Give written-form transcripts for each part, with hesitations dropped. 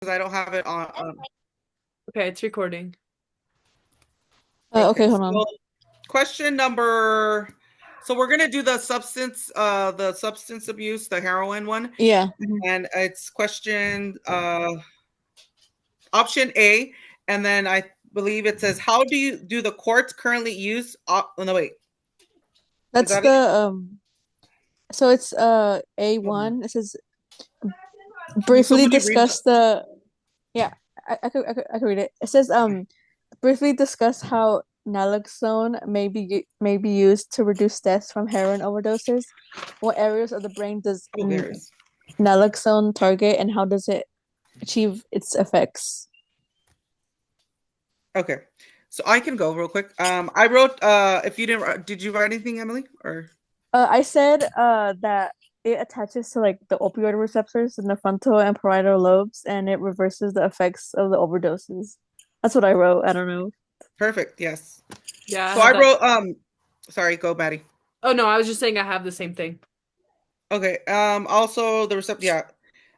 I don't have it on. Okay, it's recording. Okay, Okay, hold so on. question number. So we're gonna do the substance abuse, the heroin one, Yeah. and it's question option A, and then I believe it says, "How do the courts currently use?" Oh no, wait, is That's that the it? so it's Hold on. A1. It says Can briefly somebody read discuss the yeah, I could read it. It says Okay. briefly discuss how naloxone may be used to reduce deaths from heroin overdoses. What areas of the brain does Oh, there it is. naloxone target, and how does it achieve its effects? Okay, so I can go real quick. I wrote. If you didn't, did you write anything, Emily? Or I said that it attaches to like the opioid receptors in the frontal and parietal lobes, and it reverses the effects of the overdoses. That's what I wrote. I don't know. perfect. Yes. Yeah, I So have I that. wrote. Sorry, go, Maddie. Oh no, I was just saying I have the same thing. Okay. Also the recept. Yeah.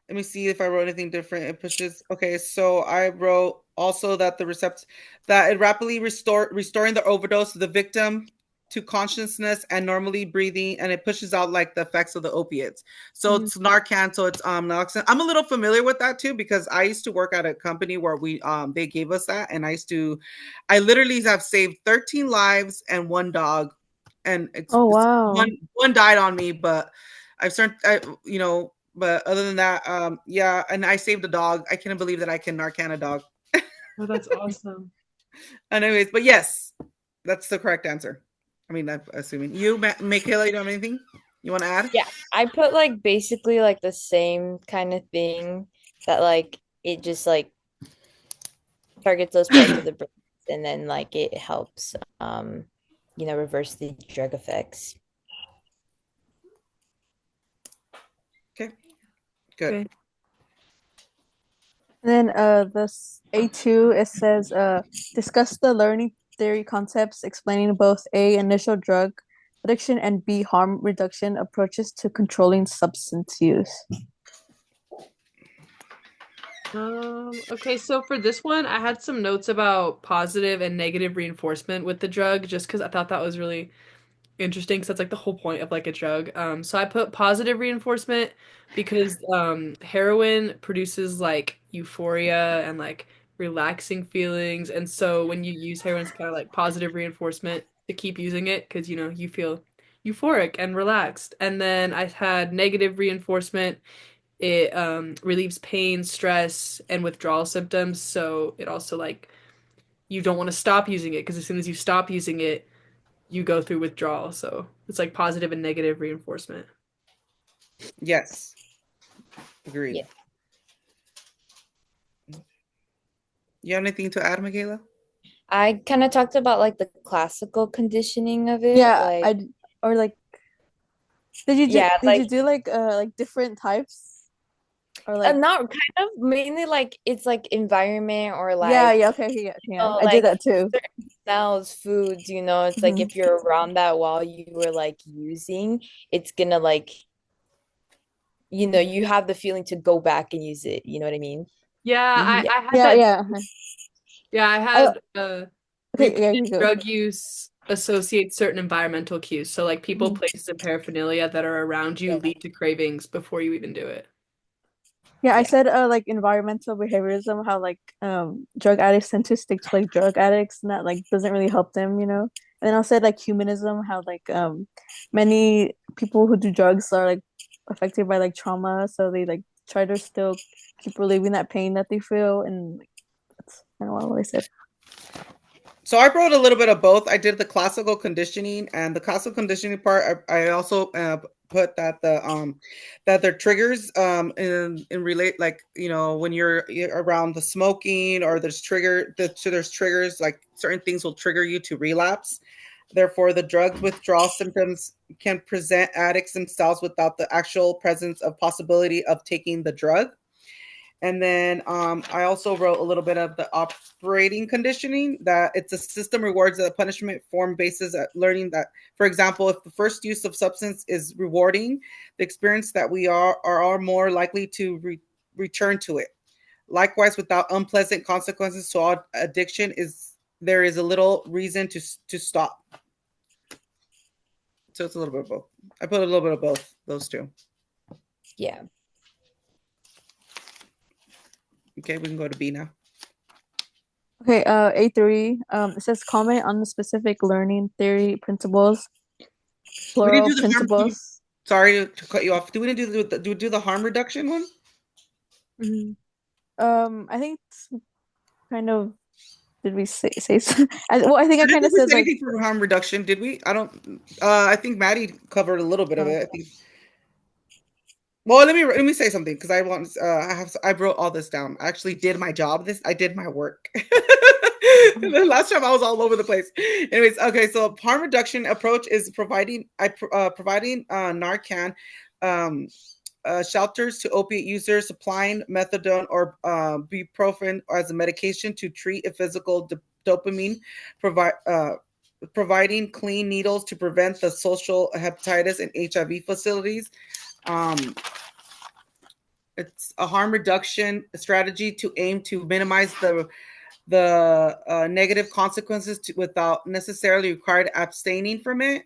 Let me see if I wrote anything different. It pushes. Okay. So I wrote also that the recept that it rapidly restoring the overdose of the victim to consciousness and normally breathing, and it pushes out like the effects of the opiates. So Mhm. it's Narcan. So it's naloxone. I'm a little familiar with that too because I used to work at a company where we they gave us that, and I literally have saved 13 lives and one dog, and Oh it's wow. one died on me, but but other than that, yeah, and I saved a dog. I can't believe that I can Narcan a dog. Oh, that's awesome. Anyways, but yes, that's the correct answer. I mean, I'm assuming you, Michaela, you don't have anything you want to add? Yeah, I put like basically like the same kind of thing that like it just like targets those parts of the brain and then like it helps reverse the drug effects. Okay, good. Okay. And then this A2 it says discuss the learning theory concepts explaining both A initial drug addiction and B harm reduction approaches to controlling substance use. Okay, so for this one, I had some notes about positive and negative reinforcement with the drug just because I thought that was really interesting because that's like the whole point of like a drug. So I put positive reinforcement because heroin produces like euphoria and like relaxing feelings, and so when you use heroin, it's kind of like positive reinforcement to keep using it because you feel euphoric and relaxed. And then I had negative reinforcement. It relieves pain, stress, and withdrawal symptoms. So it also like you don't want to stop using it because as soon as you stop using it, you go through withdrawal. So it's like positive and negative reinforcement. Yes, agreed. Yeah. You have anything to add, Michaela? I kind of talked about like the classical conditioning of it. Yeah, Like, I or like yeah, did you do like different types or like not kind of mainly like it's like environment or yeah, like, yeah, okay, yeah, yeah. I did like that too. certain smells, foods, it's like Hmm. if you're around that while you were like using, it's gonna like, you have the feeling to go back and use it. You know what I mean? Yeah, Hmm. I had Yeah, that. yeah. Yeah, I I had okay, yeah, repeated you go. drug use associates certain environmental cues. So like people, Mhm. places, and paraphernalia that are around you Yeah. lead to cravings before you even do it. Yeah, I Yeah. said like environmental behaviorism, how like drug addicts tend to stick to like drug addicts and that like doesn't really help them, you know. And then I said like humanism, how like many people who do drugs are like affected by like trauma, so they like try to still keep relieving that pain that they feel, and like, that's kind of what I said. So I wrote a little bit of both. I did the classical conditioning, and the classical conditioning part. I also put that that their triggers in relate, like when you're around the smoking, or there's triggers, like certain things will trigger you to relapse. Therefore, the drug withdrawal symptoms can present addicts themselves without the actual presence of possibility of taking the drug. And then I also wrote a little bit of the operating conditioning, that it's a system rewards a punishment form basis at learning that, for example, if the first use of substance is rewarding, the experience that we are more likely to return to it. Likewise, without unpleasant consequences to all addiction, there is a little reason to stop. So it's a little bit of both. I put a little bit of both, those two. Yeah. Okay, we can go to B now. Okay, A3. It says comment on the specific learning theory principles, We didn't plural do the harm. principles. Sorry to cut you off. Do we do the harm reduction one? Mhm. I think it's kind of. Did we say so? Well, I think I I kind of didn't think said we said like. anything for harm reduction, did we? I don't. I think Maddie covered a little bit of it. I think. Well, let me say something because I want. I wrote all this down. I actually did my job. I did my work. The last time I was all over the place. Anyways, okay. So harm reduction approach is providing Narcan. Shelters to opiate users, supplying methadone or ibuprofen as a medication to treat a physical dopamine, providing clean needles to prevent the social hepatitis and HIV facilities. Um, it's a harm reduction strategy to aim to minimize the negative consequences without necessarily required abstaining from it.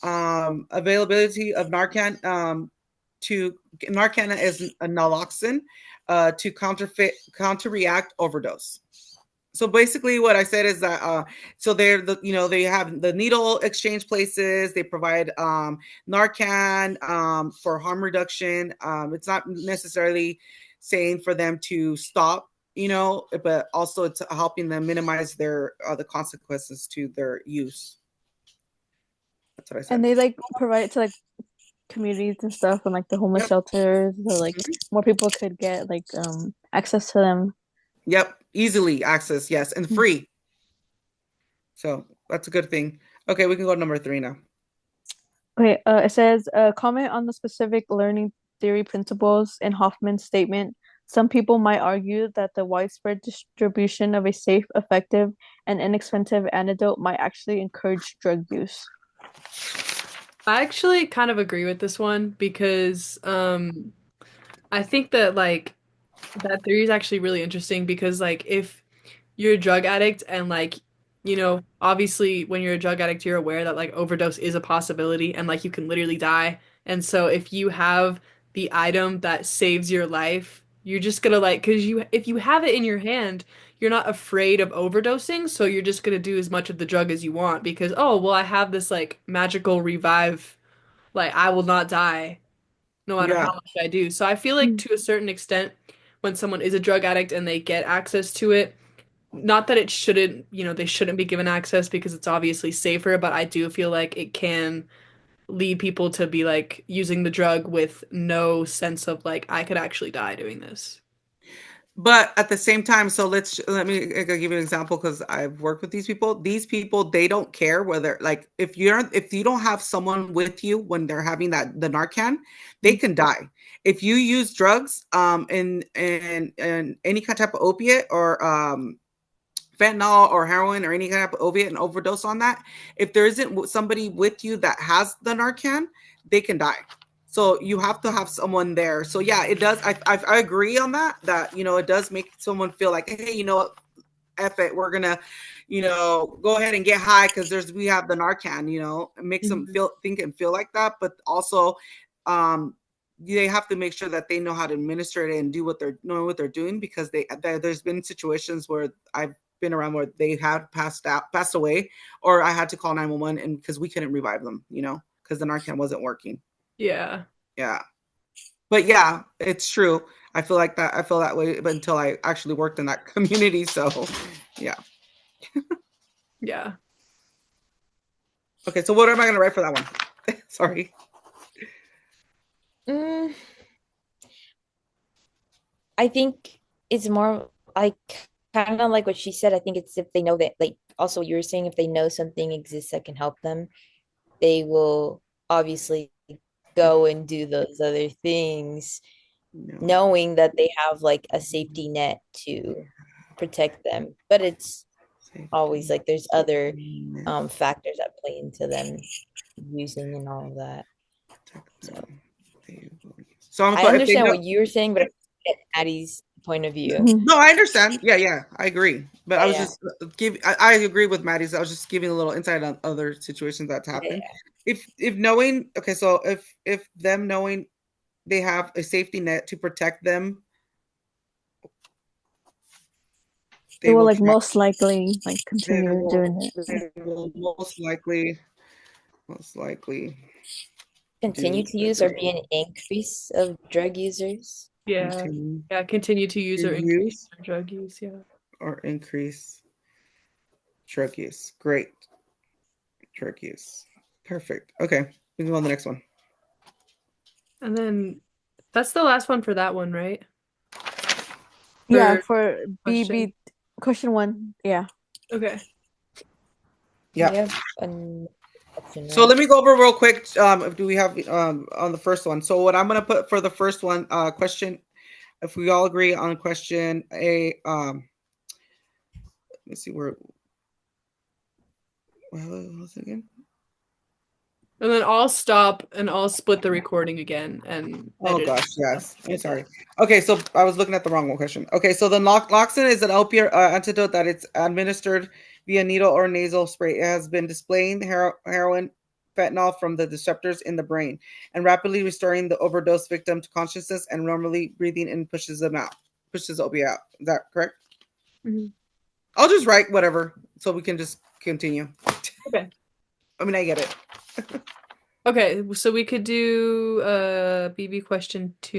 Availability of Narcan. Narcan is a naloxone to counteract overdose. So basically, what I said is that so they have the needle exchange places. They provide Narcan for harm reduction. It's not necessarily saying for them to stop, but also it's helping them minimize the consequences to their use. That's what I said. And they like provide it to like communities and stuff, and like the homeless shelters, so like more people could get like access to them. Yep, easily access, yes, and free. So that's a good thing. Okay, we can go to number 3 now. Okay, it says comment on the specific learning theory principles in Hoffman's statement. Some people might argue that the widespread distribution of a safe, effective, and inexpensive antidote might actually encourage drug use. I actually kind of agree with this one because I think that like that theory is actually really interesting because like if you're a drug addict and like obviously when you're a drug addict you're aware that like overdose is a possibility and like you can literally die. And so if you have the item that saves your life, you're just gonna like because you if you have it in your hand, you're not afraid of overdosing, so you're just gonna do as much of the drug as you want because oh well I have this like magical revive, like I will not die no matter Yeah. how much I do. So I feel like to a certain extent, when someone is a drug addict and they get access to it, not that it shouldn't, they shouldn't be given access because it's obviously safer, but I do feel like it can lead people to be like using the drug with no sense of like I could actually die doing this. But at the same time, so let me give you an example because I've worked with these people. These people, they don't care whether like if you don't have someone with you when they're having the Narcan, they can die. If you use drugs, in any kind of type of opiate or fentanyl or heroin or any kind of opiate and overdose on that, if there isn't somebody with you that has the Narcan, they can die. So you have to have someone there. So yeah, it does. I agree on that. That it does make someone feel like, hey, what, F it, we're gonna, go ahead and get high because we have the Narcan. It makes them think and feel like that. But also, they have to make sure that they know how to administer it and do what they're doing because there's been situations where I've been around where they have passed away, or I had to call 911 and because we couldn't revive them, because the Narcan wasn't working. Yeah. Yeah. But yeah, it's true. I feel that way until I actually worked in that community. So yeah. Yeah. Okay, so what am I gonna write for that one? Sorry. I think it's more like kind of like what she said. I think it's if they know that, like, also you were saying if they know something exists that can help them, they will obviously go and do those other things, No. knowing that they have like a safety net to protect them. But it's always like there's other factors that play into them using and all of that. So So I understand what you were saying, but I get Addie's point of view. No, I understand. Yeah, I agree. But I was Yeah. just giving. I agree with Maddie's. I was just giving a little insight on other situations that's happened. If knowing, okay, so if them knowing they have a safety net to protect them, They will like try- most likely like they continue doing it. they will most likely Continue do to use or be an increase of drug users. Yeah. continue Yeah, continue to use to or increase their drug use. Yeah. or increase drug use. Great. Drug use. Perfect. Okay. We can go on the next one. And then that's the last one for that one, right? Yeah, For for question. BB question 1. Yeah. Okay. Yeah. We have an option, So right? let me go over real quick. Do we have on the first one? So what I'm gonna put for the first one, question, if we all agree on question A, let's see where. What was it again? And then I'll stop and I'll split the recording again and Oh edit it. gosh, yes. I'm sorry. Okay, so I was looking at the wrong one question. Okay, so the Loxin is an opioid antidote that it's administered via needle or nasal spray. It has been displaying heroin, fentanyl from the receptors in the brain and rapidly restoring the overdose victim to consciousness and normally breathing and pushes them out, pushes opiate out. Is that correct? Mhm. I'll just write whatever so we can just continue. Okay. I mean, I get it. Okay, so we could do BB question 2